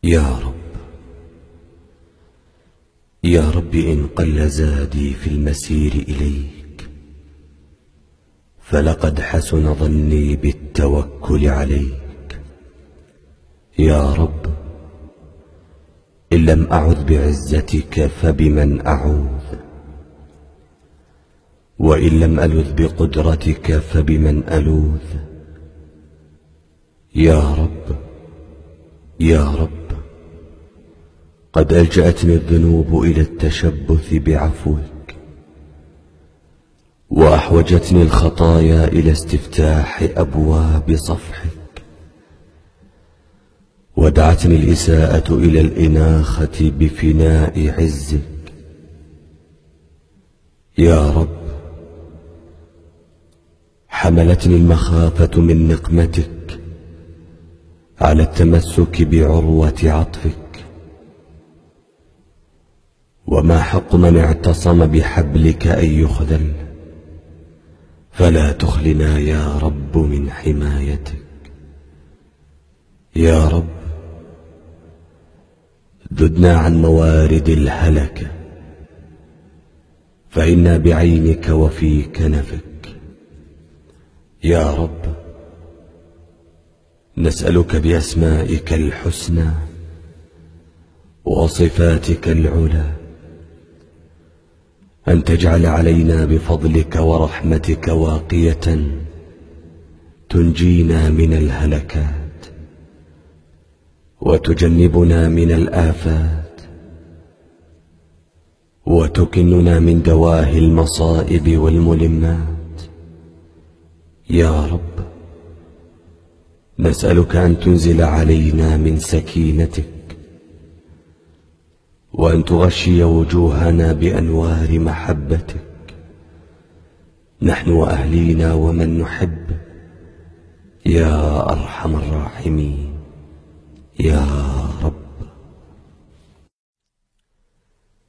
يا رب، يا رب إن قل زادي في المسير إليك، فلقد حسن ظني بالتوكل عليك. يا رب، إن لم أعذ بعزتك فبمن أعوذ، وإن لم ألذ بقدرتك فبمن ألوذ. يا رب، يا رب، قد ألجأتني الذنوب إلى التشبث بعفوك، وأحوجتني الخطايا إلى استفتاح أبواب صفحك، ودعتني الإساءة إلى الإناخة بفناء عزك. يا رب، حملتني المخافة من نقمتك على التمسك بعروة عطفك، وما حق من اعتصم بحبلك أن يخذل، فلا تخلنا يا رب من حمايتك. يا رب، ذدنا عن موارد الهلكة، فإنا بعينك وفي كنفك. يا رب، نسألك بأسمائك الحسنى وصفاتك العلى أن تجعل علينا بفضلك ورحمتك واقية تنجينا من الهلكات وتجنبنا من الآفات وتكننا من دواهي المصائب والملمات. يا رب، نسألك أن تنزل علينا من سكينتك، وأن تغشي وجوهنا بأنوار محبتك، نحن وأهلينا ومن نحب، يا أرحم الراحمين. يا رب.